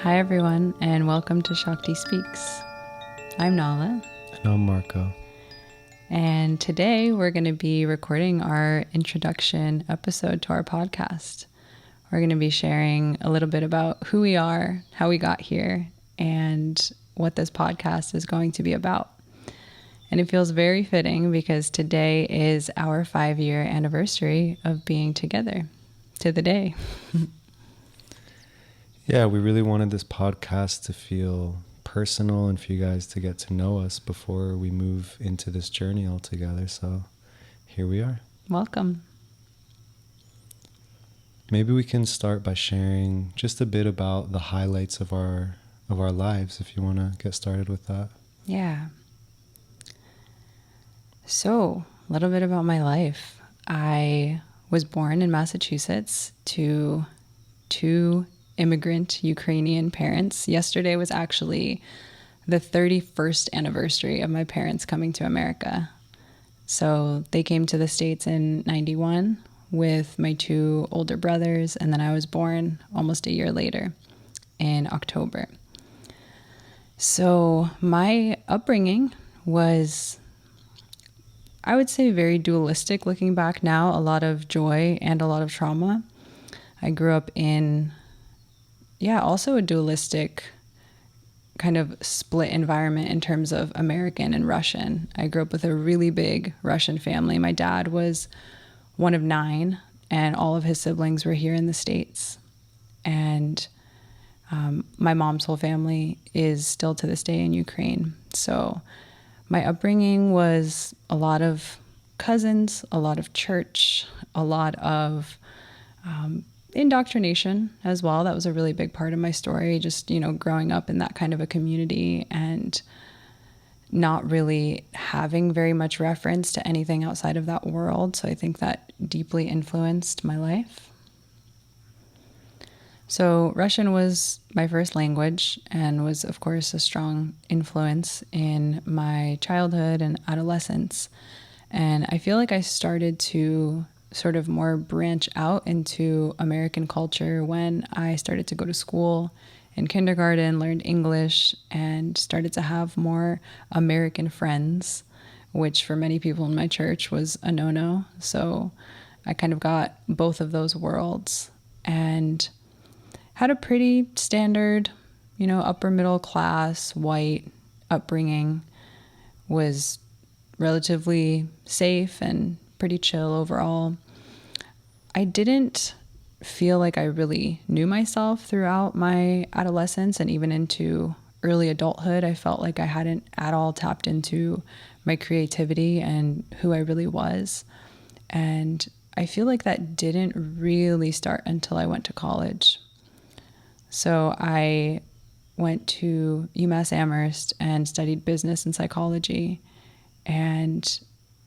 Hi, everyone, and welcome to Shakti Speaks. I'm Nala. And I'm Marco. And today we're going to be recording our introduction episode to our podcast. We're going to be sharing a little bit about who we are, how we got here, and what this podcast is going to be about. And it feels very fitting because today is our 5-year anniversary of being together to the day. Yeah, we really wanted this podcast to feel personal and for you guys to get to know us before we move into this journey all together. So here we are. Welcome. Maybe we can start by sharing just a bit about the highlights of our lives, if you want to get started with that. Yeah. So, a little bit about my life. I was born in Massachusetts to two immigrant Ukrainian parents. Yesterday was actually the 31st anniversary of my parents coming to America. So they came to the States in 91 with my two older brothers, and then I was born almost a year later in October. So my upbringing was, I would say, very dualistic. Looking back now, a lot of joy and a lot of trauma. I grew up in also a dualistic kind of split environment in terms of American and Russian. I grew up with a really big Russian family. My dad was one of 9, and all of his siblings were here in the States. And my mom's whole family is still to this day in Ukraine. So my upbringing was a lot of cousins, a lot of church, a lot of indoctrination as well. That was a really big part of my story, just, growing up in that kind of a community and not really having very much reference to anything outside of that world. So I think that deeply influenced my life. So Russian was my first language and was, of course, a strong influence in my childhood and adolescence. And I feel like I started to sort of more branch out into American culture when I started to go to school in kindergarten, learned English, and started to have more American friends, which for many people in my church was a no-no. So I kind of got both of those worlds and had a pretty standard, upper middle class, white upbringing, was relatively safe and pretty chill overall. I didn't feel like I really knew myself throughout my adolescence and even into early adulthood. I felt like I hadn't at all tapped into my creativity and who I really was. And I feel like that didn't really start until I went to college. So I went to UMass Amherst and studied business and psychology, and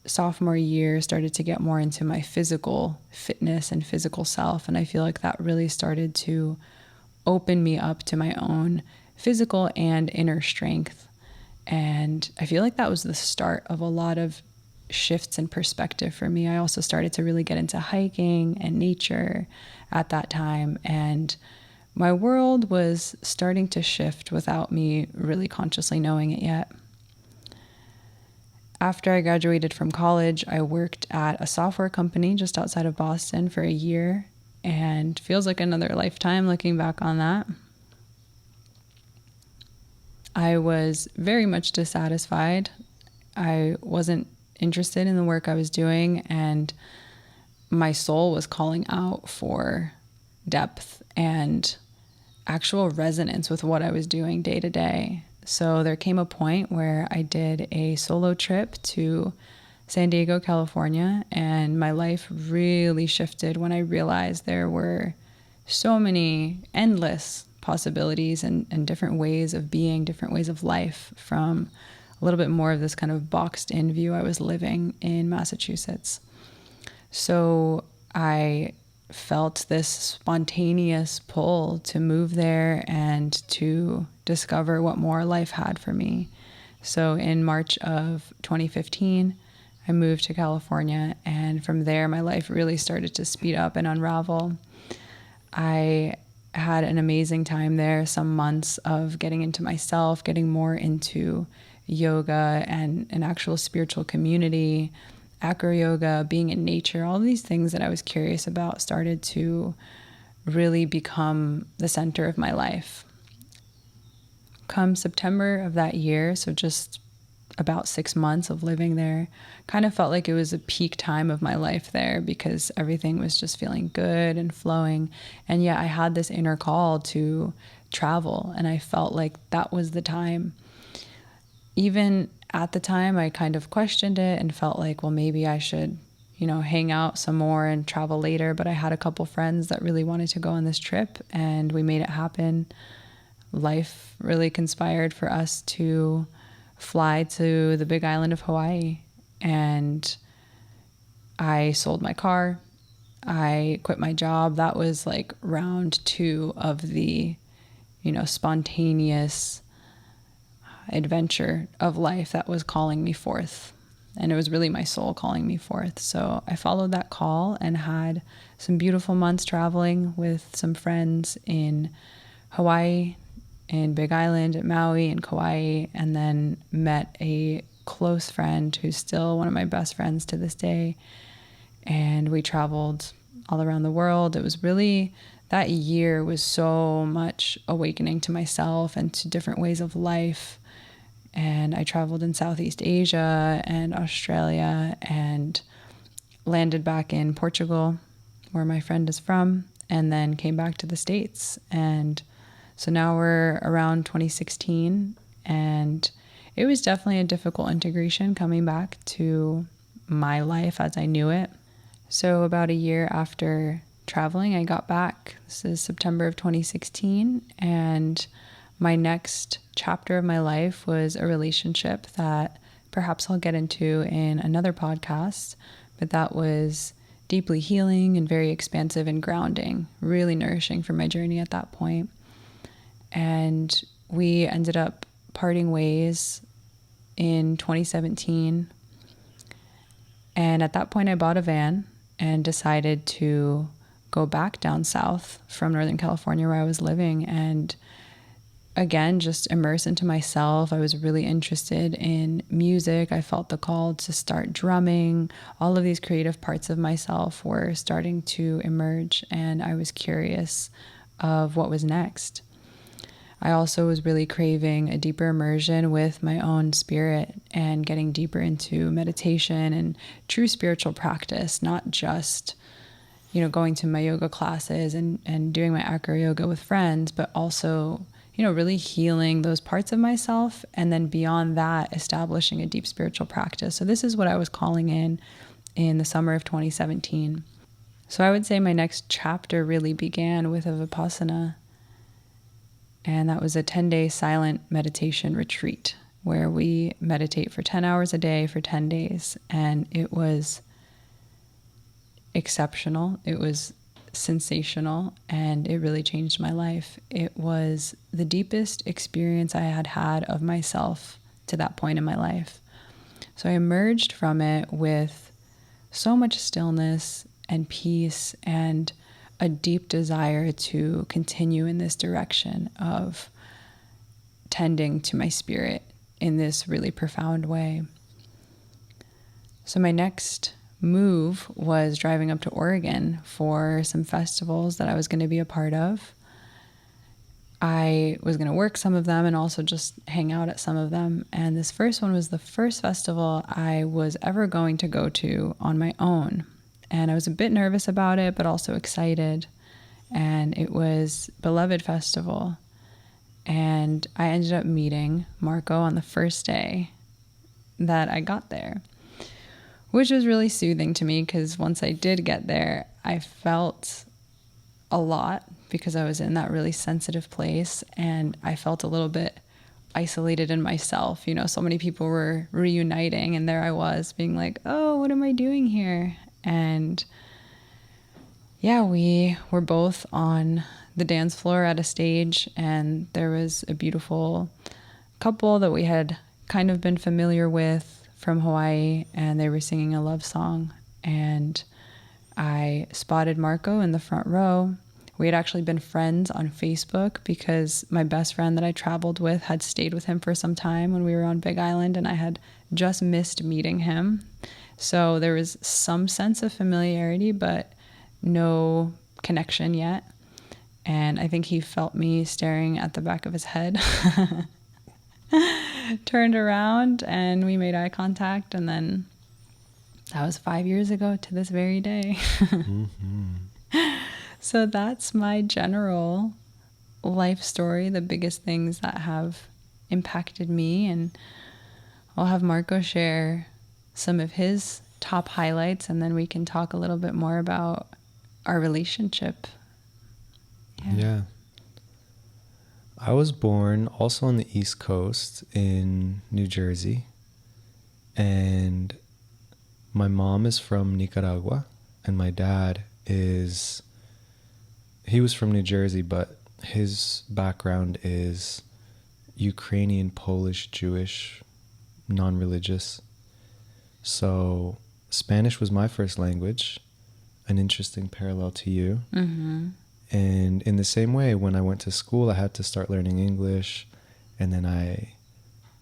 sophomore year started to get more into my physical fitness and physical self. And I feel like that really started to open me up to my own physical and inner strength. And I feel like that was the start of a lot of shifts in perspective for me. I also started to really get into hiking and nature at that time. And my world was starting to shift without me really consciously knowing it yet. After I graduated from college, I worked at a software company just outside of Boston for a year, and feels like another lifetime looking back on that. I was very much dissatisfied. I wasn't interested in the work I was doing, and my soul was calling out for depth and actual resonance with what I was doing day to day. So there came a point where I did a solo trip to San Diego, California, and my life really shifted when I realized there were so many endless possibilities and different ways of being, different ways of life from a little bit more of this kind of boxed in view I was living in Massachusetts. So I felt this spontaneous pull to move there and to discover what more life had for me. So in March of 2015, I moved to California, and from there my life really started to speed up and unravel. I had an amazing time there, some months of getting into myself, getting more into yoga and an actual spiritual community, acro yoga, being in nature, all these things that I was curious about started to really become the center of my life. Come September of that year, so just about 6 months of living there, kind of felt like it was a peak time of my life there because everything was just feeling good and flowing. And yet I had this inner call to travel, and I felt like that was the time. Even at the time, I kind of questioned it and felt like, well, maybe I should, hang out some more and travel later. But I had a couple friends that really wanted to go on this trip, and we made it happen. Life really conspired for us to fly to the big island of Hawaii. And I sold my car. I quit my job. That was like round 2 of the, spontaneous adventure of life that was calling me forth. And it was really my soul calling me forth. So I followed that call and had some beautiful months traveling with some friends in Hawaii, in Big Island, at Maui, and Kauai, and then met a close friend who's still one of my best friends to this day. And we traveled all around the world. It was really, that year was so much awakening to myself and to different ways of life. And I traveled in Southeast Asia and Australia and landed back in Portugal, where my friend is from, and then came back to the States. And so now we're around 2016, and it was definitely a difficult integration coming back to my life as I knew it. So about a year after traveling, I got back. This is September of 2016, and my next chapter of my life was a relationship that perhaps I'll get into in another podcast, but that was deeply healing and very expansive and grounding, really nourishing for my journey at that point. And we ended up parting ways in 2017. And at that point, I bought a van and decided to go back down south from Northern California where I was living and again, just immerse into myself. I was really interested in music. I felt the call to start drumming. All of these creative parts of myself were starting to emerge, and I was curious of what was next. I also was really craving a deeper immersion with my own spirit and getting deeper into meditation and true spiritual practice, not just, going to my yoga classes and doing my acro yoga with friends, but also really healing those parts of myself. And then beyond that, establishing a deep spiritual practice. So this is what I was calling in the summer of 2017. So I would say my next chapter really began with a Vipassana. And that was a 10-day silent meditation retreat where we meditate for 10 hours a day for 10 days. And it was exceptional. It was sensational, and it really changed my life. It was the deepest experience I had had of myself to that point in my life. So I emerged from it with so much stillness and peace and a deep desire to continue in this direction of tending to my spirit in this really profound way. So my next move was driving up to Oregon for some festivals that I was going to be a part of. I was going to work some of them and also just hang out at some of them. And this first one was the first festival I was ever going to go to on my own. And I was a bit nervous about it, but also excited. And it was Beloved Festival. And I ended up meeting Marco on the first day that I got there, which was really soothing to me because once I did get there, I felt a lot because I was in that really sensitive place, and I felt a little bit isolated in myself. So many people were reuniting, and there I was being like, oh, what am I doing here? And yeah, we were both on the dance floor at a stage, and there was a beautiful couple that we had kind of been familiar with from Hawaii, and they were singing a love song. And I spotted Marco in the front row. We had actually been friends on Facebook because my best friend that I traveled with had stayed with him for some time when we were on Big Island, and I had just missed meeting him. So there was some sense of familiarity, but no connection yet. And I think he felt me staring at the back of his head, turned around, and we made eye contact. And then that was 5 years ago to this very day. So that's my general life story, the biggest things that have impacted me. And I'll have Marco share some of his top highlights, and then we can talk a little bit more about our relationship. Yeah. I was born also on the East Coast in New Jersey, and my mom is from Nicaragua, and my dad he was from New Jersey, but his background is Ukrainian, Polish, Jewish, non-religious. So Spanish was my first language, an interesting parallel to you. Mm-hmm. And in the same way, when I went to school, I had to start learning English, and then I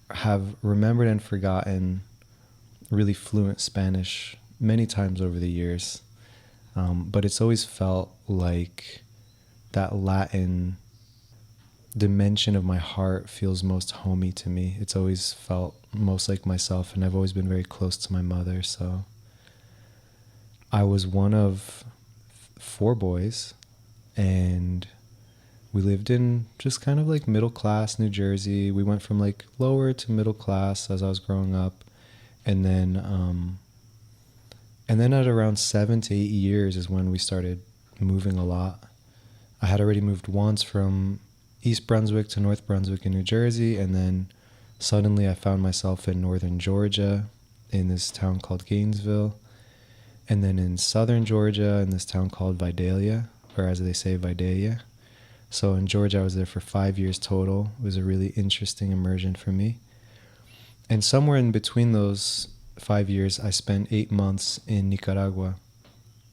have remembered and forgotten really fluent Spanish many times over the years. But it's always felt like that Latin dimension of my heart feels most homey to me. It's always felt most like myself, and I've always been very close to my mother. So I was one of 4 boys, and we lived in just kind of like middle class New Jersey. We went from like lower to middle class as I was growing up. And then at around 7 to 8 years is when we started moving a lot. I had already moved once from East Brunswick to North Brunswick in New Jersey, and then suddenly I found myself in northern Georgia in this town called Gainesville, and then in southern Georgia in this town called Vidalia, or as they say, Vidalia. So in Georgia I was there for 5 years total. It was a really interesting immersion for me. And somewhere in between those 5 years, I spent 8 months in Nicaragua.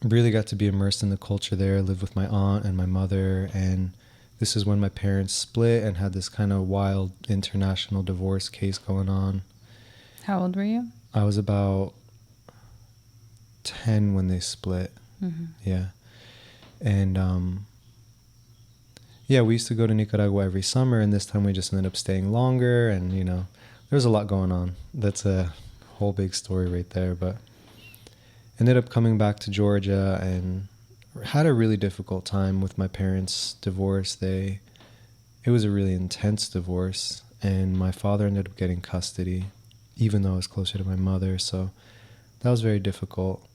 Really got to be immersed in the culture there, lived with my aunt and my mother, and this is when my parents split and had this kind of wild international divorce case going on. How old were you? I was about 10 when they split. Mm-hmm. Yeah. And yeah, we used to go to Nicaragua every summer, and this time we just ended up staying longer, and there's a lot going on. That's a whole big story right there, but ended up coming back to Georgia and had a really difficult time with my parents' divorce. It was a really intense divorce, and my father ended up getting custody, even though I was closer to my mother, so that was very difficult.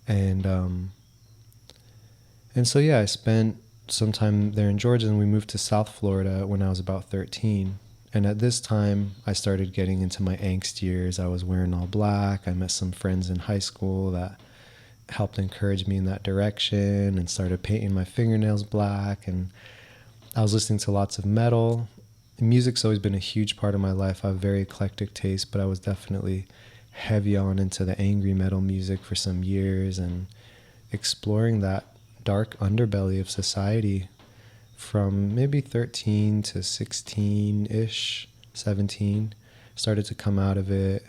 And so yeah, I spent some time there in Georgia, and we moved to South Florida when I was about 13. And at this time, I started getting into my angst years. I was wearing all black. I met some friends in high school that helped encourage me in that direction, and started painting my fingernails black. And I was listening to lots of metal. Music's always been a huge part of my life. I have very eclectic taste, but I was definitely heavy on into the angry metal music for some years, and exploring that dark underbelly of society from maybe 13 to 16-ish, 17, started to come out of it,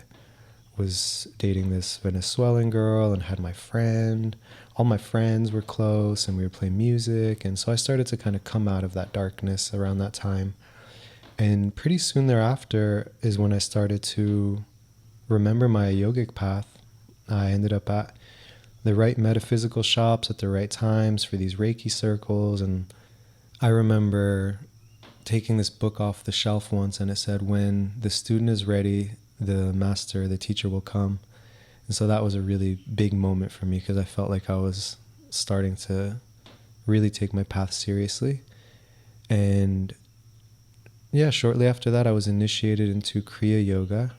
was dating this Venezuelan girl and had my friend. All my friends were close and we were playing music. And so I started to kind of come out of that darkness around that time. And pretty soon thereafter is when I started to remember my yogic path. I ended up at the right metaphysical shops at the right times for these Reiki circles, and I remember taking this book off the shelf once, and it said, when the student is ready, the master, the teacher will come. And so that was a really big moment for me, because I felt like I was starting to really take my path seriously. And yeah, shortly after that, I was initiated into Kriya Yoga,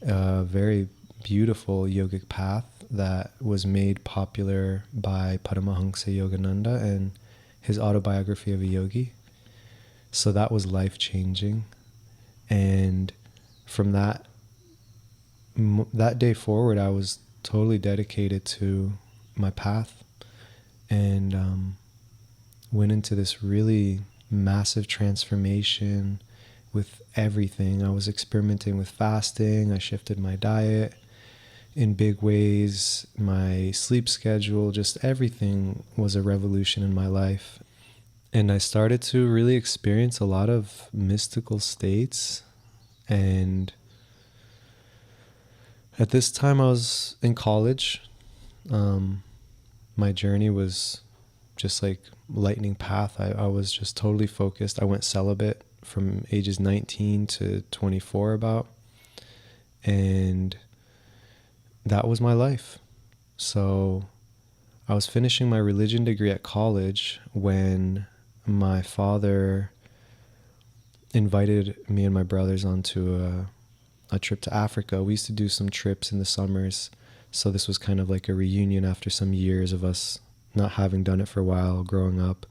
a very beautiful yogic path that was made popular by Paramahansa Yogananda and his autobiography of a yogi. So that was life-changing. And from that day forward, I was totally dedicated to my path. And went into this really massive transformation with everything. I was experimenting with fasting. I shifted my diet in big ways, my sleep schedule, just everything was a revolution in my life. And I started to really experience a lot of mystical states. And at this time, I was in college. My journey was just like lightning path. I was just totally focused. I went celibate from ages 19 to 24 about. And that was my life. So I was finishing my religion degree at college when my father invited me and my brothers onto a trip to Africa. We used to do some trips in the summers. So this was kind of like a reunion after some years of us not having done it for a while growing up.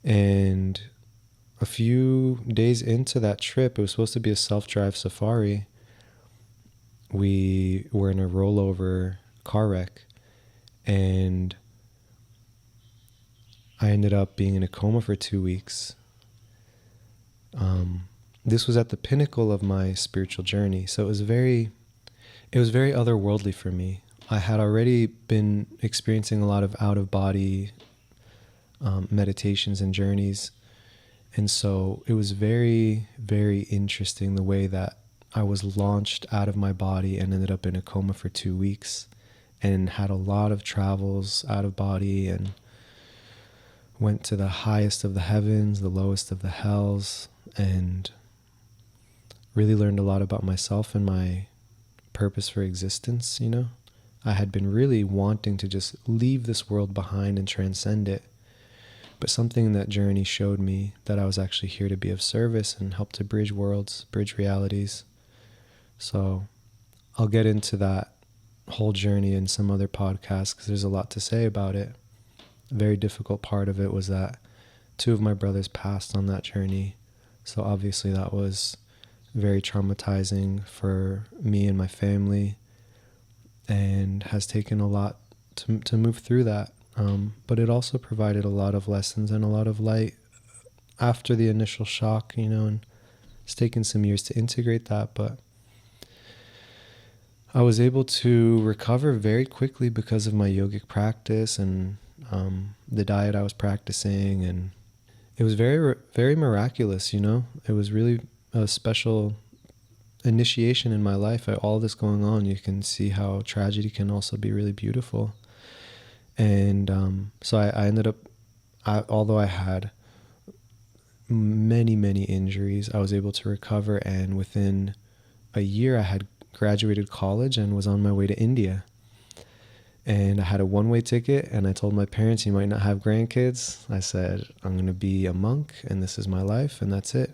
And a few days into that trip, it was supposed to be a self-drive safari. We were in a rollover car wreck, and I ended up being in a coma for 2 weeks. This was at the pinnacle of my spiritual journey, so it was very otherworldly for me. I had already been experiencing a lot of out-of-body meditations and journeys, and so it was very, very interesting the way that I was launched out of my body and ended up in a coma for 2 weeks and had a lot of travels out of body and went to the highest of the heavens, the lowest of the hells, and really learned a lot about myself and my purpose for existence, you know? I had been really wanting to just leave this world behind and transcend it. But something in that journey showed me that I was actually here to be of service and help to bridge worlds, bridge realities. So I'll get into that whole journey in some other podcasts because there's a lot to say about it. A very difficult part of it was that 2 of my brothers passed on that journey. So obviously that was very traumatizing for me and my family and has taken a lot to move through that. But it also provided a lot of lessons and a lot of light after the initial shock, you know, and it's taken some years to integrate that, but I was able to recover very quickly because of my yogic practice and the diet I was practicing, and it was very, very miraculous, you know. It was really a special initiation in my life. All this going on, you can see how tragedy can also be really beautiful. And so I ended up, although I had many, many injuries, I was able to recover, and within a year I had graduated college and was on my way to India. And I had a one-way ticket, and I told my parents, you might not have grandkids. I said, I'm going to be a monk, and this is my life, and that's it.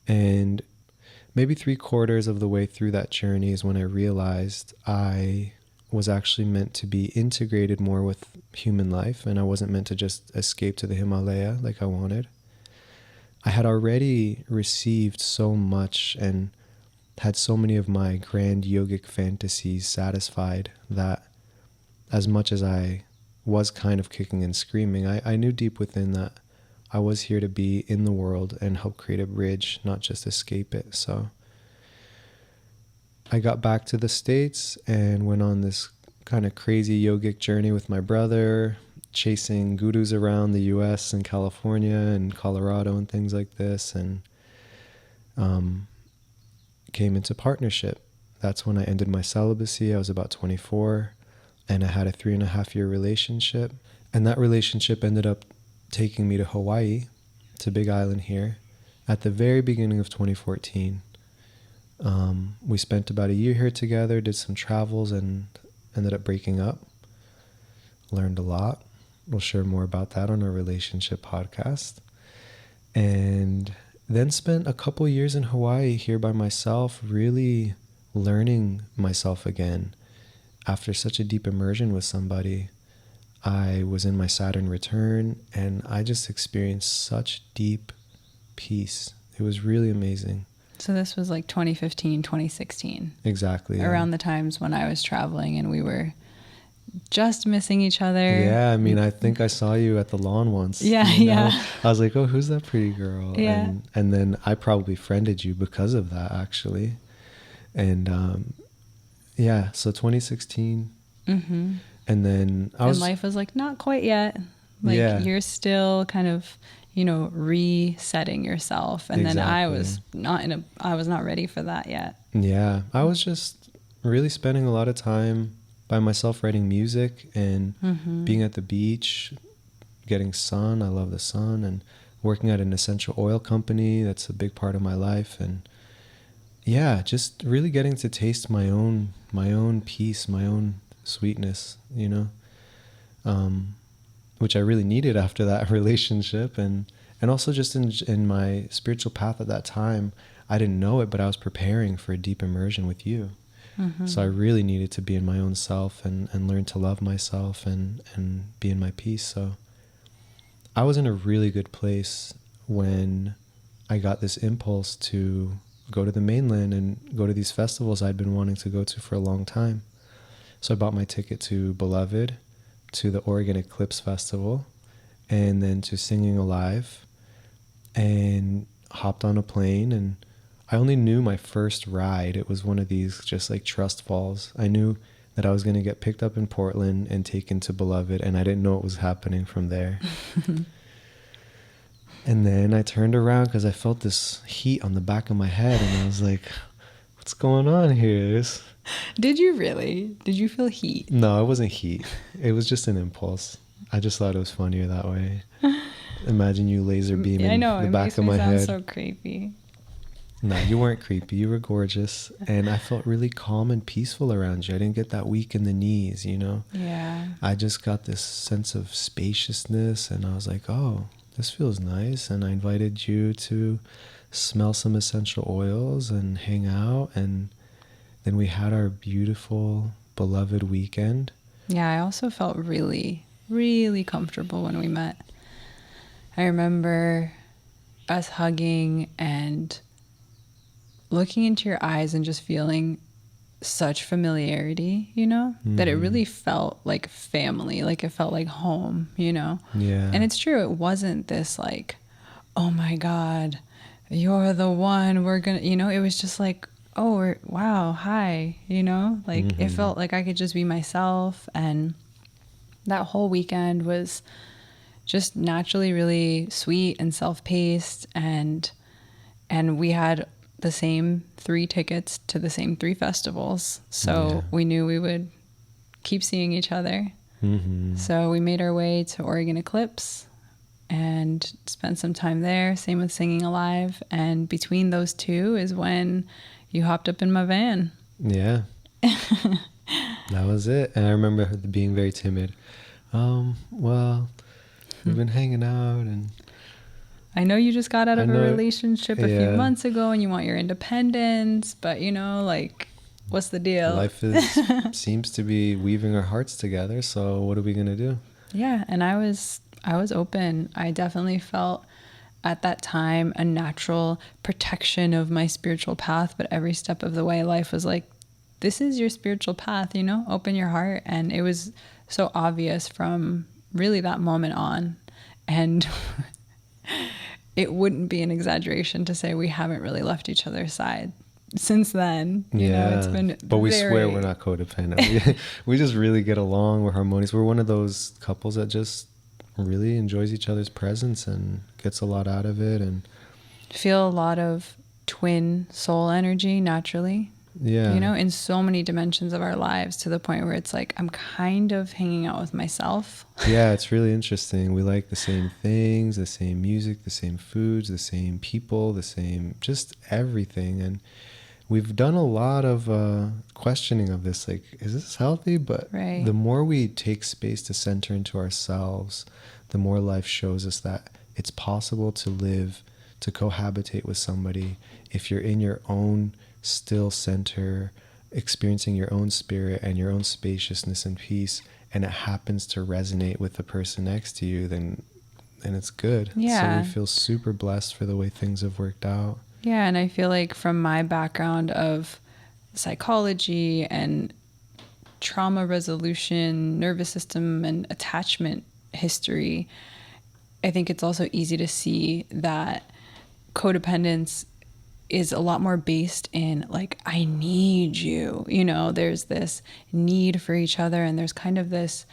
And maybe 3/4 of the way through that journey is when I realized I was actually meant to be integrated more with human life, and I wasn't meant to just escape to the Himalaya like I wanted. I had already received so much and had so many of my grand yogic fantasies satisfied that as much as I was kind of kicking and screaming, I knew deep within that I was here to be in the world and help create a bridge, not just escape it. So I got back to the States and went on this kind of crazy yogic journey with my brother, chasing gurus around the US and California and Colorado and things like this, and came into partnership. That's when I ended my celibacy. I was about 24, and I had a 3.5-year relationship. And that relationship ended up taking me to Hawaii, to Big Island here, at the very beginning of 2014. We spent about a year here together, did some travels, and ended up breaking up. Learned a lot. We'll share more about that on our relationship podcast. And then spent a couple years in Hawaii here by myself, really learning myself again. After such a deep immersion with somebody, I was in my Saturn return, and I just experienced such deep peace. It was really amazing. So this was like 2015, 2016. Exactly. Around the times when I was traveling and we were just missing each other. Yeah, I mean, I think I saw you at the lawn once. Yeah, you know? yeah. I was like, oh, who's that pretty girl? Yeah. And then I probably friended you because of that, actually. And yeah, so 2016. Mm-hmm. And then I And was, life was like, not quite yet. Like yeah, you're still kind of, resetting yourself. And then I was exactly. not ready for that yet. Yeah, I was just really spending a lot of time by myself writing music and Mm-hmm. being at the beach, getting sun. I love the sun, and working at an essential oil company. That's a big part of my life. And yeah, just really getting to taste my own peace, my own sweetness, which I really needed after that relationship. And also just in my spiritual path at that time, I didn't know it, but I was preparing for a deep immersion with you. Mm-hmm. So I really needed to be in my own self and learn to love myself and be in my peace. So I was in a really good place when I got this impulse to go to the mainland and go to these festivals I'd been wanting to go to for a long time. So I bought my ticket to Beloved, to the Oregon Eclipse Festival, and then to Singing Alive, and hopped on a plane. And I only knew my first ride. It was one of these just like trust falls. I knew that I was going to get picked up in Portland and taken to Beloved, and I didn't know what was happening from there. And then I turned around because I felt this heat on the back of my head, and I was like, what's going on here? Did you really? Did you feel heat? No, it wasn't heat. It was just an impulse. I just thought it was funnier that way. Imagine you laser beaming I know, the it back makes of me my sound head. so creepy. No, you weren't creepy. You were gorgeous. And I felt really calm and peaceful around you. I didn't get that weak in the knees, Yeah. I just got this sense of spaciousness, and I was like, oh, this feels nice. And I invited you to smell some essential oils and hang out. And then we had our beautiful, beloved weekend. Yeah, I also felt really, really comfortable when we met. I remember us hugging and looking into your eyes and just feeling such familiarity, that it really felt like family, like it felt like home, Yeah. And it's true, it wasn't this like, oh my God, you're the one, we're gonna, it was just like, oh, wow, hi, like it felt like I could just be myself. And that whole weekend was just naturally really sweet and self-paced, and we had the same 3 tickets to the same 3 festivals, so we knew we would keep seeing each other. So we made our way to Oregon Eclipse and spent some time there, same with Singing Alive, and between those 2 is when you hopped up in my van. Yeah. That was it. And I remember being very timid. Well, we've been hanging out, and I know you just got out of a relationship a few yeah. months ago and you want your independence, but like, what's the deal? Life seems to be weaving our hearts together, so what are we gonna do? Yeah, and I was open. I definitely felt at that time a natural protection of my spiritual path, but every step of the way life was like, this is your spiritual path, open your heart. And it was so obvious from really that moment on. And it wouldn't be an exaggeration to say we haven't really left each other's side since then. It's been but we swear we're not codependent. We just really get along. We're harmonious. We're one of those couples that just really enjoys each other's presence and gets a lot out of it, and feel a lot of twin soul energy naturally. Yeah. In so many dimensions of our lives, to the point where it's like I'm kind of hanging out with myself. Yeah, it's really interesting. We like the same things, the same music, the same foods, the same people, the same just everything. And we've done a lot of questioning of this, like, is this healthy? But right. The more we take space to center into ourselves, the more life shows us that it's possible to live, to cohabitate with somebody if you're in your own still center, experiencing your own spirit and your own spaciousness and peace, and it happens to resonate with the person next to you, then it's good. Yeah. So we feel super blessed for the way things have worked out. Yeah, and I feel like from my background of psychology and trauma resolution, nervous system, and attachment history, I think it's also easy to see that codependence is a lot more based in like, I need you, there's this need for each other, and there's kind of this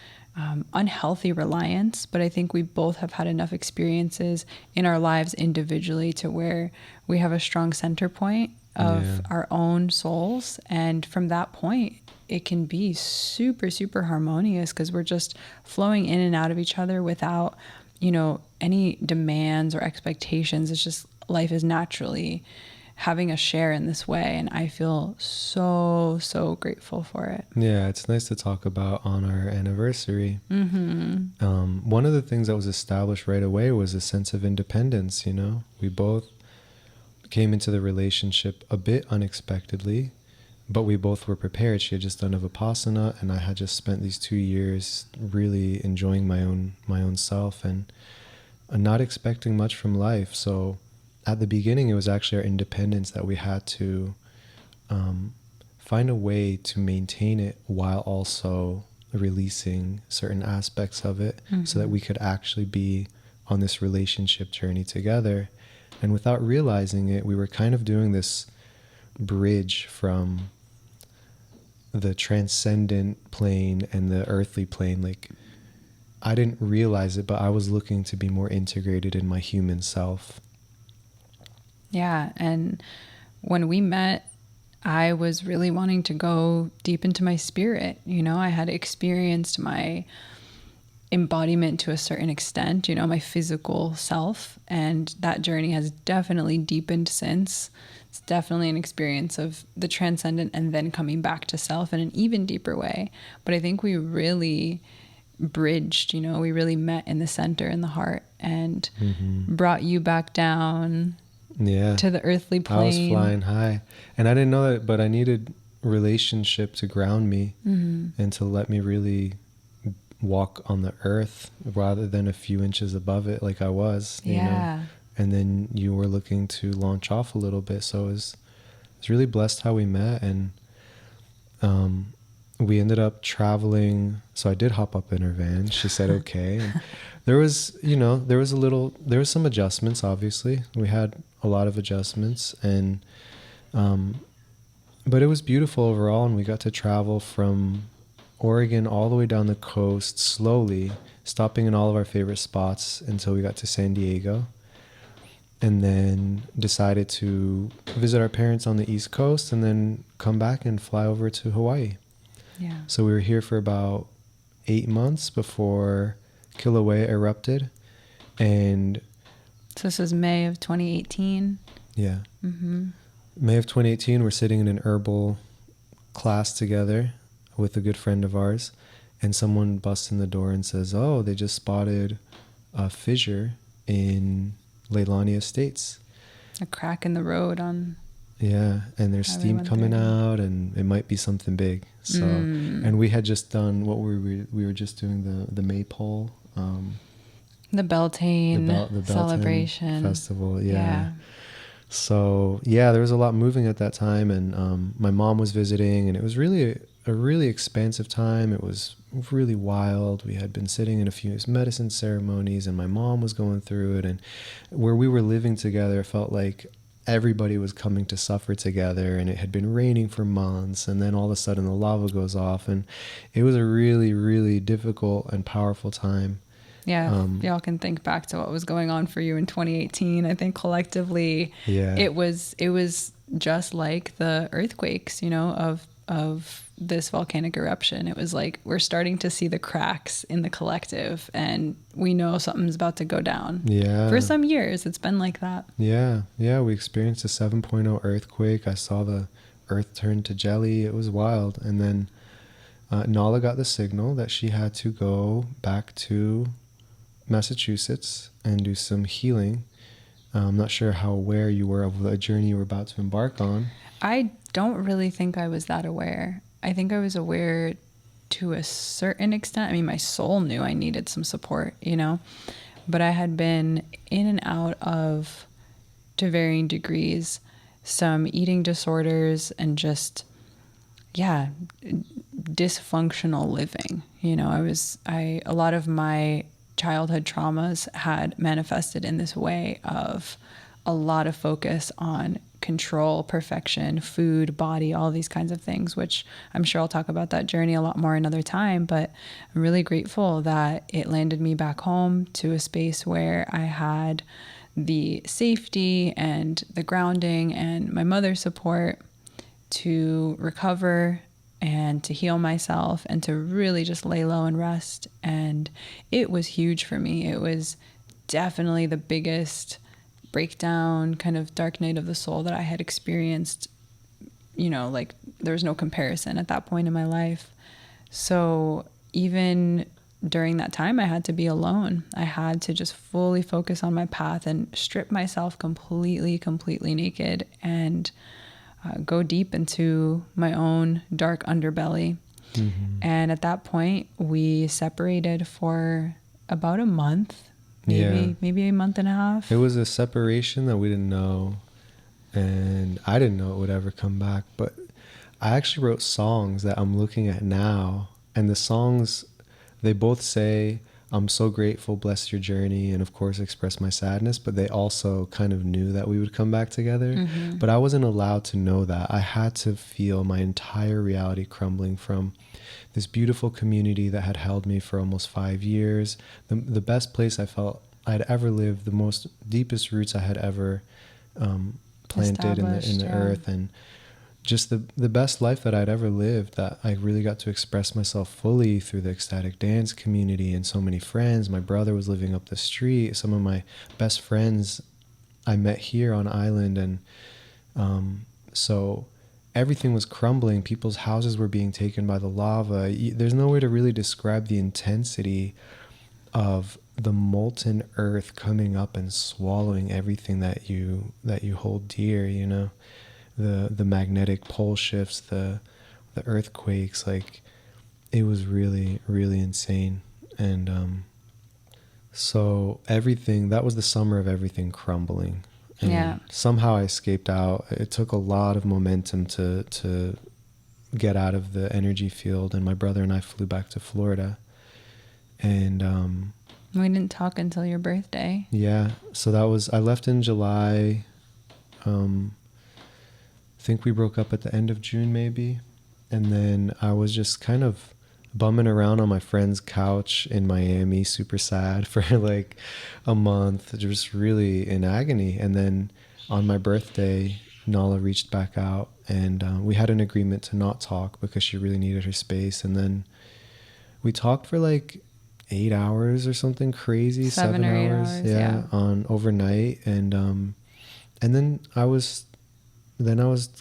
unhealthy reliance. But I think we both have had enough experiences in our lives individually to where we have a strong center point of our own souls. And from that point, it can be super, super harmonious because we're just flowing in and out of each other without, any demands or expectations. It's just life is naturally having a share in this way. And I feel so, so grateful for it. Yeah, it's nice to talk about on our anniversary. Mm-hmm. One of the things that was established right away was a sense of independence. We both came into the relationship a bit unexpectedly, but we both were prepared. She had just done a Vipassana, and I had just spent these 2 years really enjoying my own self and not expecting much from life. So at the beginning, it was actually our independence that we had to find a way to maintain it while also releasing certain aspects of it, so that we could actually be on this relationship journey together. And without realizing it, we were kind of doing this bridge from the transcendent plane and the earthly plane. Like, I didn't realize it, but I was looking to be more integrated in my human self. Yeah. And when we met, I was really wanting to go deep into my spirit. I had experienced my embodiment to a certain extent, my physical self. And that journey has definitely deepened since. It's definitely an experience of the transcendent and then coming back to self in an even deeper way. But I think we really bridged, we really met in the center, in the heart, and brought you back down to the earthly plane. I was flying high, and I didn't know that, but I needed relationship to ground me and to let me really walk on the earth rather than a few inches above it like I was, you know. And then you were looking to launch off a little bit, so it's really blessed how we met. And we ended up traveling, so I did hop up in her van. She said okay. And there was some adjustments. Obviously we had a lot of adjustments, and but it was beautiful overall. And we got to travel from Oregon all the way down the coast slowly, stopping in all of our favorite spots until we got to San Diego, and then decided to visit our parents on the East Coast and then come back and fly over to Hawaii. So we were here for about 8 months before Kilauea erupted. And so this was May of 2018. May of 2018, we're sitting in an herbal class together with a good friend of ours, and someone busts in the door and says, oh, they just spotted a fissure in Leilani Estates. A crack in the road on... Yeah, and there's steam coming out, and it might be something big. So, and we had just done what we were just doing the maypole, the Beltane, the celebration festival. So there was a lot moving at that time, and my mom was visiting, and it was really a really expansive time. It was really wild. We had been sitting in a few medicine ceremonies, and my mom was going through it, and where we were living together, it felt like everybody was coming to suffer together, and it had been raining for months, and then all of a sudden the lava goes off, and it was a really, really difficult and powerful time. Y'all can think back to what was going on for you in 2018. I think collectively it was just like the earthquakes, of this volcanic eruption. It was like we're starting to see the cracks in the collective, and we know something's about to go down. For some years it's been like that. We experienced a 7.0 earthquake. I saw the earth turn to jelly. It was wild. And then Nala got the signal that she had to go back to Massachusetts and do some healing. I'm not sure how aware you were of the journey you were about to embark on. I don't really think I was that aware. I think I was aware to a certain extent. I mean, my soul knew I needed some support, but I had been in and out of, to varying degrees, some eating disorders and just, dysfunctional living. A lot of my childhood traumas had manifested in this way of a lot of focus on control, perfection, food, body, all these kinds of things, which I'm sure I'll talk about that journey a lot more another time. But I'm really grateful that it landed me back home to a space where I had the safety and the grounding and my mother's support to recover and to heal myself and to really just lay low and rest. And it was huge for me. It was definitely the biggest breakdown, kind of dark night of the soul that I had experienced. Like there was no comparison at that point in my life. So even during that time, I had to be alone. I had to just fully focus on my path and strip myself completely naked and go deep into my own dark underbelly. Mm-hmm. And at that point, we separated for about a month, maybe a month and a half. It was a separation that we didn't know, and I didn't know it would ever come back. But I actually wrote songs that I'm looking at now, and the songs, they both say, I'm so grateful, bless your journey, and of course express my sadness, but they also kind of knew that we would come back together. Mm-hmm. But I wasn't allowed to know that. I had to feel my entire reality crumbling from this beautiful community that had held me for almost 5 years, the best place I felt I'd ever lived, the most deepest roots I had ever planted in the earth, and just the best life that I'd ever lived, that I really got to express myself fully through the ecstatic dance community and so many friends. My brother was living up the street. Some of my best friends I met here on island. And so everything was crumbling. People's houses were being taken by the lava. There's no way to really describe the intensity of the molten earth coming up and swallowing everything that you hold dear, the magnetic pole shifts, the earthquakes. Like, it was really, really insane. And so everything, that was the summer of everything crumbling. And somehow I escaped out. It took a lot of momentum to get out of the energy field, and my brother and I flew back to Florida. And we didn't talk until your birthday. Yeah, so I left in July. I think we broke up at the end of June maybe, and then I was just kind of bumming around on my friend's couch in Miami, super sad for like a month, just really in agony. And then on my birthday, Nala reached back out, and we had an agreement to not talk because she really needed her space. And then we talked for like 8 hours or something crazy, 7 or 8 hours, on overnight. And then I was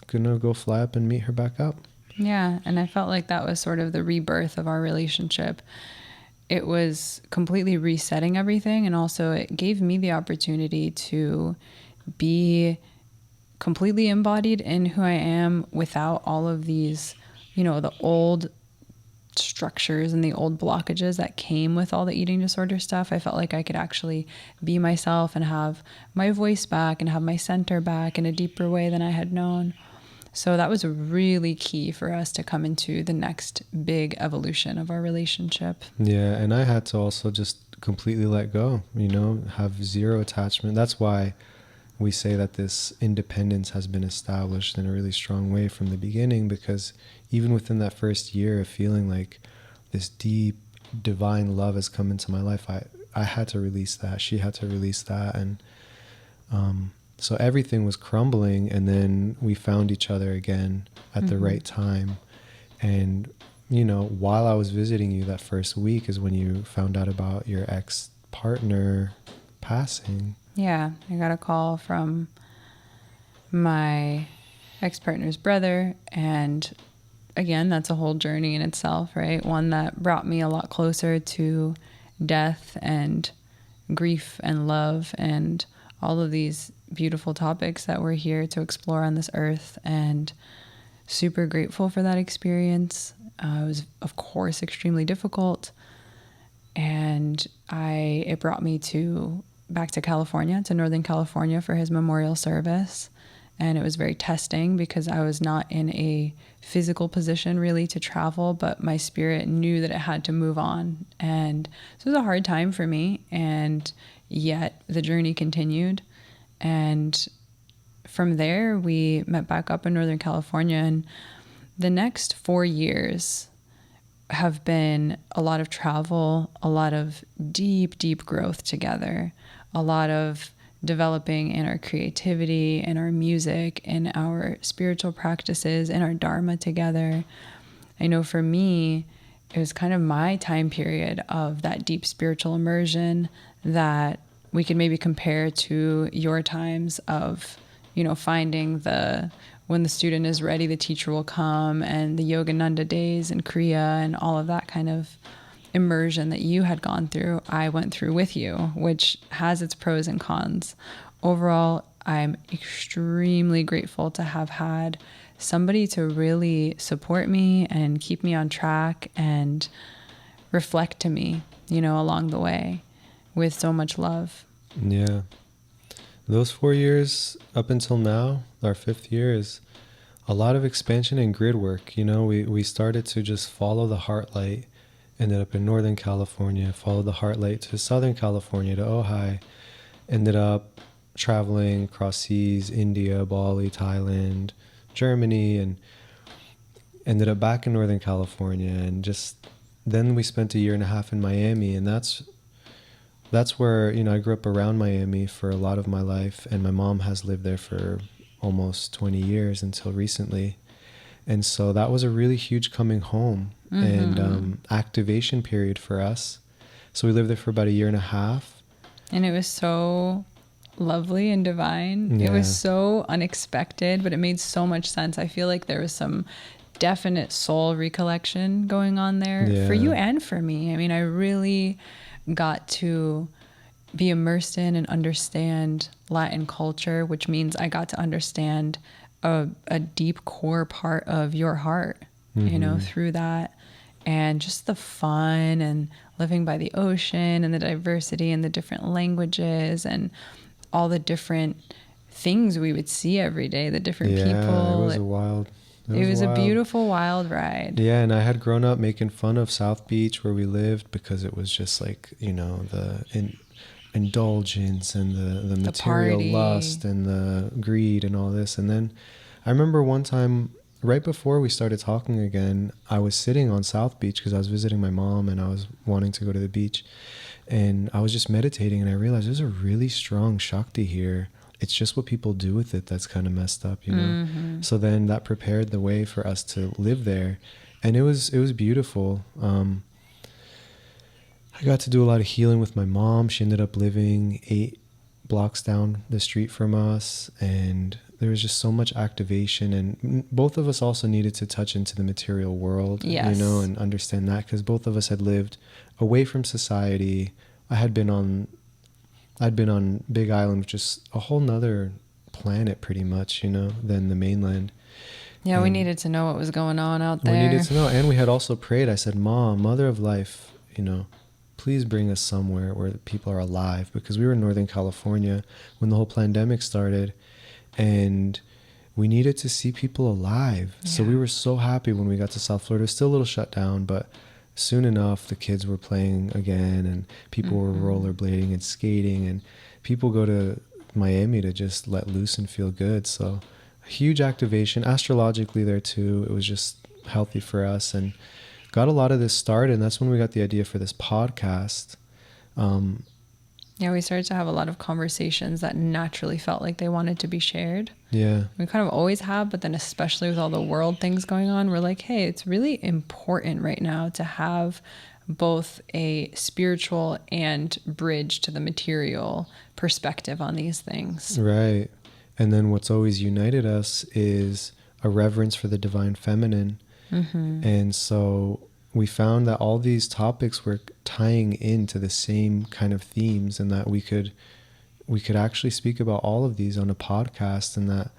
gonna go fly up and meet her back up. Yeah, and I felt like that was sort of the rebirth of our relationship. It was completely resetting everything, and also it gave me the opportunity to be completely embodied in who I am without all of these, the old structures and the old blockages that came with all the eating disorder stuff. I felt like I could actually be myself and have my voice back and have my center back in a deeper way than I had known. So that was really key for us to come into the next big evolution of our relationship. Yeah, and I had to also just completely let go, have zero attachment. That's why we say that this independence has been established in a really strong way from the beginning, because even within that first year of feeling like this deep divine love has come into my life, I had to release that. She had to release that. And so everything was crumbling, and then we found each other again at the right time. And, while I was visiting you that first week is when you found out about your ex-partner passing. Yeah, I got a call from my ex-partner's brother, and again, that's a whole journey in itself, right? One that brought me a lot closer to death and grief and love and all of these beautiful topics that we're here to explore on this earth, and super grateful for that experience. It was, of course, extremely difficult, and it brought me back to California, to Northern California, for his memorial service. And it was very testing because I was not in a physical position really to travel, but my spirit knew that it had to move on. And so it was a hard time for me. And yet the journey continued. And from there, we met back up in Northern California. And the next 4 years have been a lot of travel, a lot of deep, deep growth together, a lot of developing in our creativity, in our music, in our spiritual practices, in our dharma together. I know for me, it was kind of my time period of that deep spiritual immersion that we could maybe compare to your times of, finding when the student is ready, the teacher will come, and the Yogananda days in Korea and all of that kind of immersion that you had gone through, I went through with you, which has its pros and cons. Overall, I'm extremely grateful to have had somebody to really support me and keep me on track and reflect to me, along the way with so much love. Yeah. Those 4 years up until now, our 5th year, is a lot of expansion and grid work. We started to just follow the heart light, ended up in Northern California, followed the heart light to Southern California, to Ojai, ended up traveling across seas, India, Bali, Thailand, Germany, and ended up back in Northern California. And just then we spent a year and a half in Miami, and that's where, I grew up around Miami for a lot of my life, and my mom has lived there for almost 20 years until recently. And so that was a really huge coming home and activation period for us. So we lived there for about a year and a half. And it was so lovely and divine. Yeah. It was so unexpected, but it made so much sense. I feel like there was some definite soul recollection going on there for you and for me. I mean, I really got to be immersed in and understand Latin culture, which means I got to understand a deep core part of your heart, through that. And just the fun and living by the ocean and the diversity and the different languages and all the different things we would see every day, the different people. It was a beautiful, wild ride. Yeah, and I had grown up making fun of South Beach where we lived because it was just like, the indulgence and the material lust and the greed and all this. And then I remember one time, right before we started talking again, I was sitting on South Beach because I was visiting my mom and I was wanting to go to the beach. And I was just meditating and I realized there's a really strong Shakti here. It's just what people do with it that's kind of messed up, Mm-hmm. So then that prepared the way for us to live there. And it was beautiful. I got to do a lot of healing with my mom. She ended up living 8 blocks down the street from us. And there was just so much activation. And both of us also needed to touch into the material world, and understand that because both of us had lived away from society. I'd been on Big Island, which is a whole nother planet pretty much, than the mainland. Yeah, and we needed to know what was going on out there. We needed to know. And we had also prayed. I said, Mom, Mother of Life, please bring us somewhere where people are alive, because we were in Northern California when the whole pandemic started and we needed to see people alive. Yeah. So we were so happy when we got to South Florida. It was still a little shut down, but soon enough the kids were playing again and people were rollerblading and skating, and people go to Miami to just let loose and feel good. So a huge activation astrologically there too. It was just healthy for us and got a lot of this started, and that's when we got the idea for this podcast. We started to have a lot of conversations that naturally felt like they wanted to be shared. Yeah. We kind of always have, but then especially with all the world things going on, we're like, hey, it's really important right now to have both a spiritual and bridge to the material perspective on these things. Right. And then what's always united us is a reverence for the divine feminine. Mm-hmm. And so we found that all these topics were tying into the same kind of themes, and that we could actually speak about all of these on a podcast, and that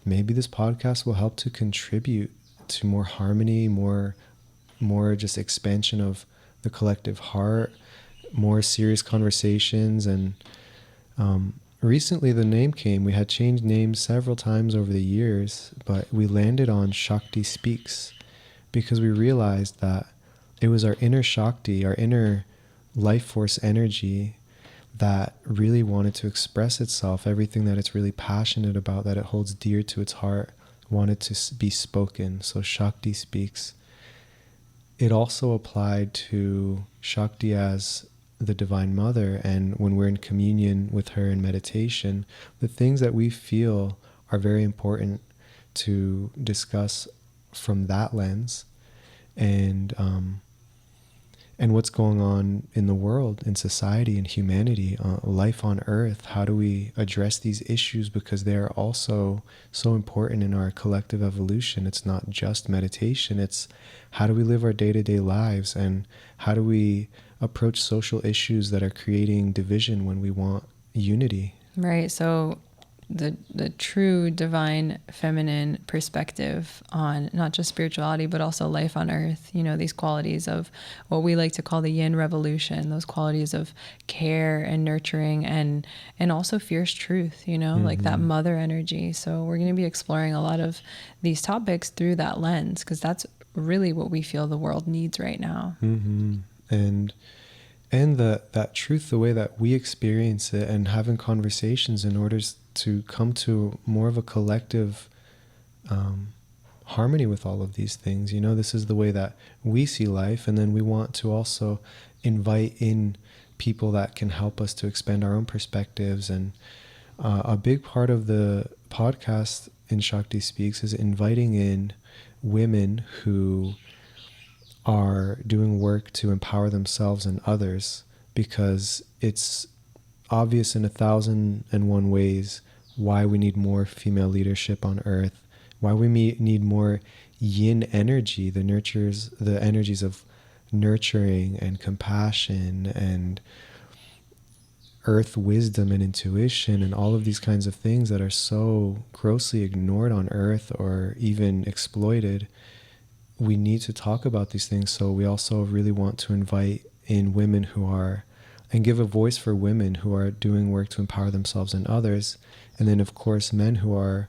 maybe this podcast will help to contribute to more harmony, more just expansion of the collective heart, more serious conversations, and recently the name came. We had changed names several times over the years, but we landed on Shakti Speaks because we realized that it was our inner Shakti, our inner life force energy that really wanted to express itself. Everything that it's really passionate about, that it holds dear to its heart, wanted to be spoken. So Shakti Speaks. It also applied to Shakti as the Divine Mother, and when we're in communion with her in meditation, the things that we feel are very important to discuss from that lens, and what's going on in the world, in society, in humanity, life on earth. How do we address these issues, because they are also so important in our collective evolution. It's not just meditation, it's how do we live our day-to-day lives, and how do we approach social issues that are creating division when we want unity. Right. So the true divine feminine perspective on not just spirituality, but also life on earth, you know, these qualities of what we like to call the yin revolution, those qualities of care and nurturing and also fierce truth, you know, like that mother energy. So we're going to be exploring a lot of these topics through that lens, because that's really what we feel the world needs right now. And that truth, the way that we experience it, and having conversations in order to come to more of a collective harmony with all of these things. You know, this is the way that we see life, and then we want to also invite in people that can help us to expand our own perspectives. And a big part of the podcast in Shakti Speaks is inviting in women who are doing work to empower themselves and others, because it's obvious in 1,001 ways why we need more female leadership on earth, why we need more yin energy, the energies of nurturing and compassion and earth wisdom and intuition, and all of these kinds of things that are so grossly ignored on earth or even exploited. We need to talk about these things. So we also really want to invite in women who are, and give a voice for women who are doing work to empower themselves and others. And then, of course, men who are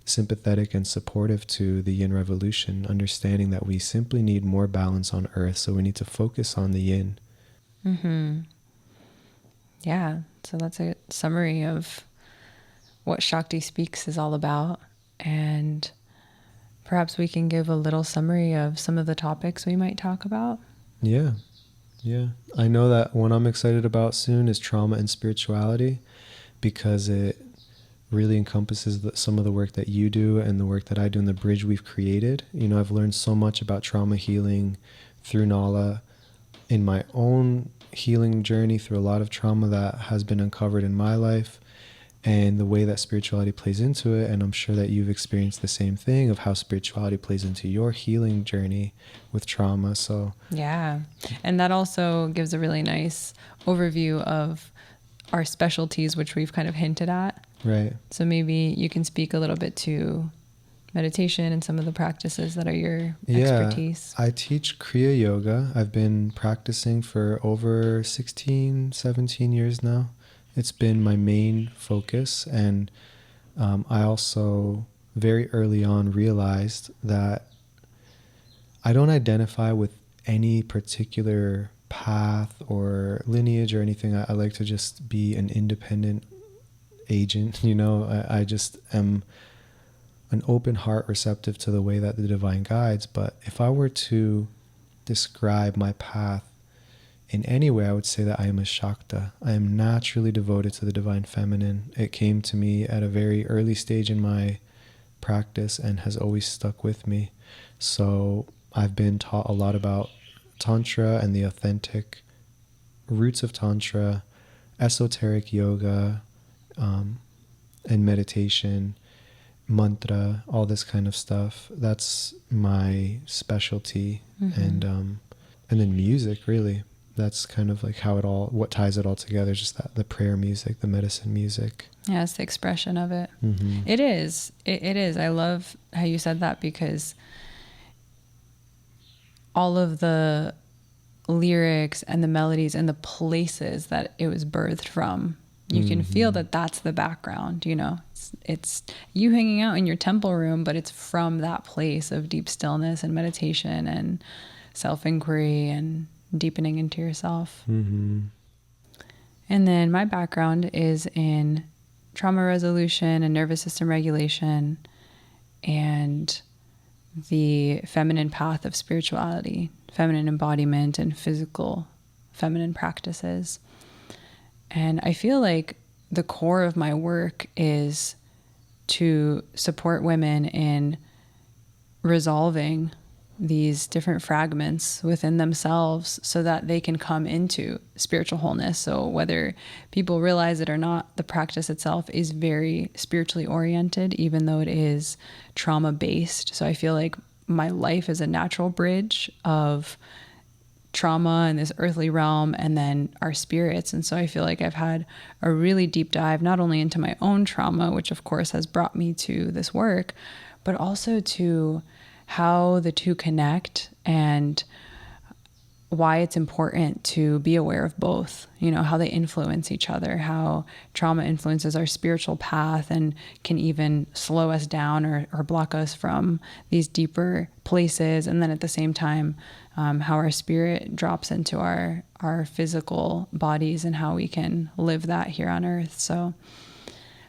sympathetic and supportive to the yin revolution, understanding that we simply need more balance on earth. So we need to focus on the yin. Yeah. So that's a summary of what Shakti Speaks is all about. And perhaps we can give a little summary of some of the topics we might talk about. Yeah. I know that one I'm excited about soon is trauma and spirituality, because it really encompasses some of the work that you do and the work that I do in the bridge we've created. You know, I've learned so much about trauma healing through Nala in my own healing journey, through a lot of trauma that has been uncovered in my life, and the way that spirituality plays into it. And I'm sure that you've experienced the same thing of how spirituality plays into your healing journey with trauma. So yeah. And that also gives a really nice overview of our specialties, which we've kind of hinted at. Right. So maybe you can speak a little bit to meditation and some of the practices that are your expertise. I teach Kriya Yoga. I've been practicing for over 16, 17 years now. It's been my main focus. And I also very early on realized that I don't identify with any particular path or lineage or anything. I like to just be an independent agent. You know, I just am an open heart, receptive to the way that the divine guides. But if I were to describe my path in any way, I would say that I am a Shakta. I am naturally devoted to the divine feminine. It came to me at a very early stage in my practice and has always stuck with me. So I've been taught a lot about Tantra and the authentic roots of Tantra, esoteric yoga, and meditation, mantra, all this kind of stuff. That's my specialty. And then music, really. That's kind of like what ties it all together, just that the prayer music, the medicine music. Yeah, it's the expression of it. It is. It is. I love how you said that, because all of the lyrics and the melodies and the places that it was birthed from, You can feel that that's the background, you know. It's you hanging out in your temple room, but it's from that place of deep stillness and meditation and self-inquiry and deepening into yourself. And then my background is in trauma resolution and nervous system regulation and the feminine path of spirituality, feminine embodiment, and physical feminine practices. And I feel like the core of my work is to support women in resolving these different fragments within themselves so that they can come into spiritual wholeness. So whether people realize it or not, the practice itself is very spiritually oriented, even though it is trauma based. So I feel like my life is a natural bridge of trauma in this earthly realm and then our spirits. And so I feel like I've had a really deep dive, not only into my own trauma, which of course has brought me to this work, but also to how the two connect and why it's important to be aware of both, you know, how they influence each other, how trauma influences our spiritual path and can even slow us down or block us from these deeper places. And then at the same time, how our spirit drops into our physical bodies and how we can live that here on earth. So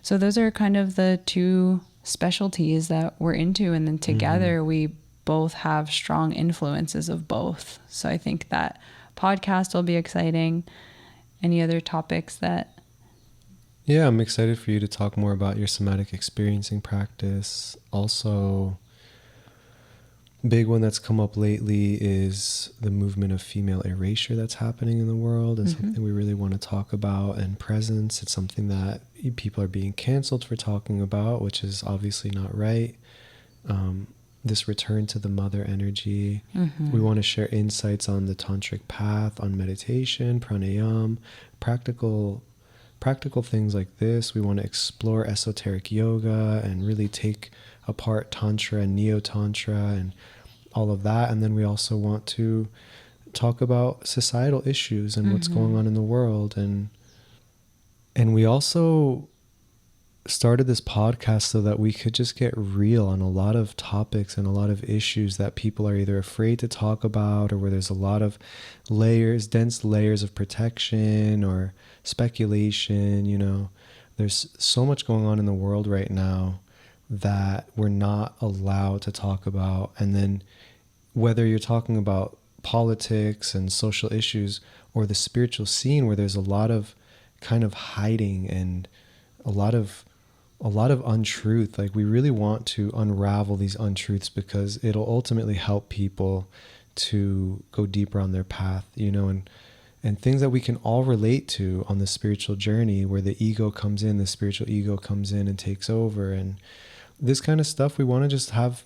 those are kind of the two specialties that we're into. And then together we both have strong influences of both. So I think that podcast will be exciting. Any other topics that... Yeah, I'm excited for you to talk more about your somatic experiencing practice. Also, big one that's come up lately is the movement of female erasure that's happening in the world, and something we really want to talk about, and presence. It's something that people are being canceled for talking about, which is obviously not right. This return to the mother energy. We want to share insights on the tantric path, on meditation, pranayam, practical things like this. We want to explore esoteric yoga and really take apart tantra and neo-tantra and all of that. And then we also want to talk about societal issues and what's going on in the world. And we also started this podcast so that we could just get real on a lot of topics and a lot of issues that people are either afraid to talk about, or where there's a lot of dense layers of protection or speculation. You know, there's so much going on in the world right now that we're not allowed to talk about. And then whether you're talking about politics and social issues or the spiritual scene, where there's a lot of kind of hiding and a lot of untruth. Like, we really want to unravel these untruths because it'll ultimately help people to go deeper on their path, you know, and things that we can all relate to on the spiritual journey, where the ego comes in, the spiritual ego comes in and takes over. And this kind of stuff, we want to just have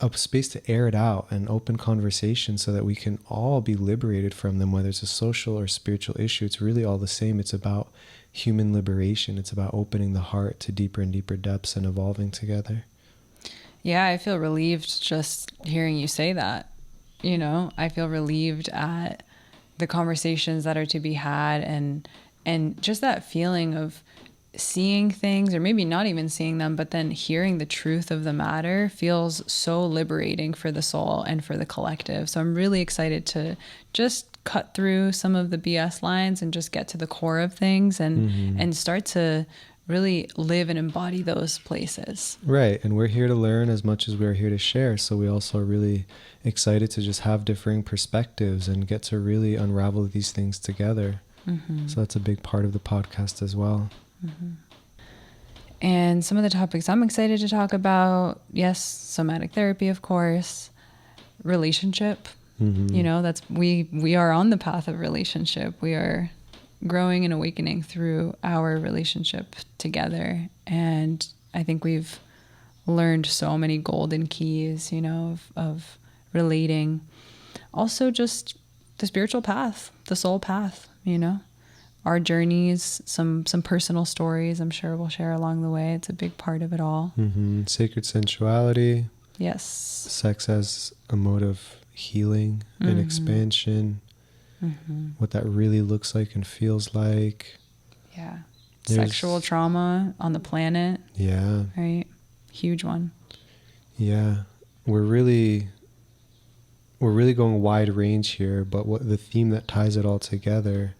a space to air it out and open conversation so that we can all be liberated from them, whether it's a social or spiritual issue. It's really all the same. It's about human liberation. It's about opening the heart to deeper and deeper depths and evolving together. Yeah, I feel relieved just hearing you say that. You know, I feel relieved at the conversations that are to be had, and just that feeling of seeing things, or maybe not even seeing them, but then hearing the truth of the matter feels so liberating for the soul and for the collective. So I'm really excited to just cut through some of the BS lines and just get to the core of things and start to really live and embody those places. Right. And we're here to learn as much as we're here to share. So we also are really excited to just have differing perspectives and get to really unravel these things together. So that's a big part of the podcast as well. And some of the topics I'm excited to talk about, yes, somatic therapy, of course, relationship. You know, that's we are on the path of relationship. We are growing and awakening through our relationship together. And I think we've learned so many golden keys, you know, of relating. Also just the spiritual path, the soul path, you know, our journeys, some personal stories I'm sure we'll share along the way. It's a big part of it all. Sacred sensuality. Yes. Sex as a mode of healing and expansion. What that really looks like and feels like. Yeah. Sexual trauma on the planet. Yeah. Right? Huge one. Yeah. We're really going wide range here, but what the theme that ties it all together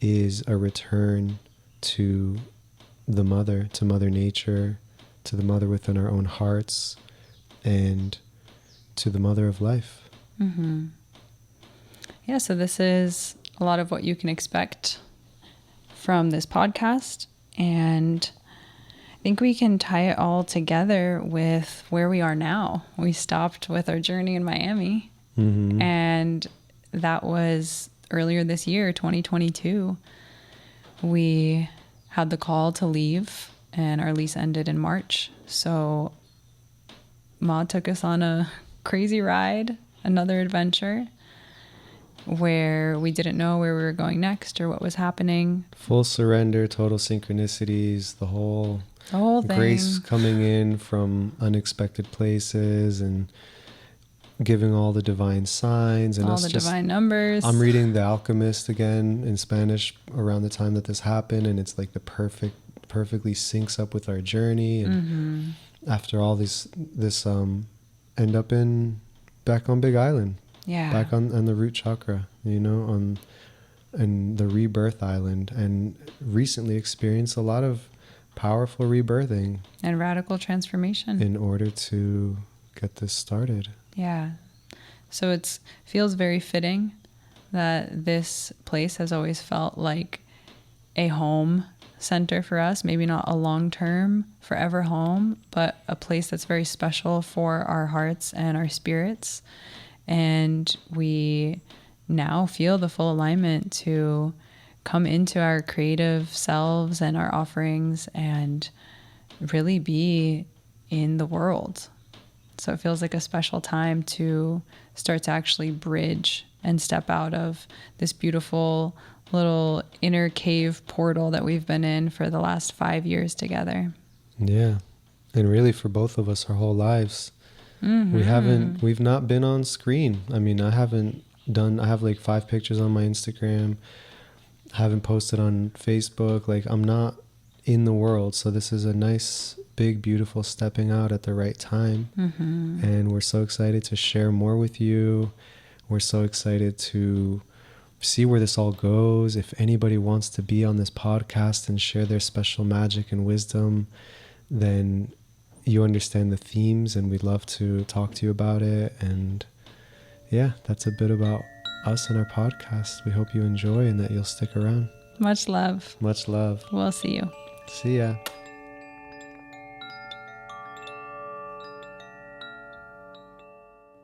is a return to the mother, to Mother Nature, to the mother within our own hearts, and to the mother of life. Mm-hmm. Yeah, so this is a lot of what you can expect from this podcast, and I think we can tie it all together with where we are now. We stopped with our journey in Miami, Mm-hmm. and that was earlier this year, 2022. We had the call to leave, and our lease ended in March. So Ma took us on a crazy ride, another adventure, where we didn't know where we were going next or what was happening. Full surrender, total synchronicities, the whole thing. Grace coming in from unexpected places and giving all the divine signs and all the divine numbers. I'm reading The Alchemist again in Spanish around the time that this happened, and it's like perfectly syncs up with our journey. And after all this end up back on Big Island. Yeah. Back on the root chakra, on the rebirth island, and recently experienced a lot of powerful rebirthing and radical transformation in order to get this started. Yeah. So it feels very fitting that this place has always felt like a home center for us. Maybe not a long-term, forever home, but a place that's very special for our hearts and our spirits. And we now feel the full alignment to come into our creative selves and our offerings and really be in the world. So it feels like a special time to start to actually bridge and step out of this beautiful little inner cave portal that we've been in for the last 5 years together. Yeah. And really for both of us, our whole lives. We've not been on screen. I mean, I have like 5 pictures on my Instagram. I haven't posted on Facebook. Like, I'm not in the world. So this is a nice, big, beautiful stepping out at the right time. And we're so excited to share more with you. We're so excited to see where this all goes. If anybody wants to be on this podcast and share their special magic and wisdom, then you understand the themes, and we'd love to talk to you about it. And yeah, that's a bit about us and our podcast. We hope you enjoy and that you'll stick around. Much love. Much love. We'll see you. See ya.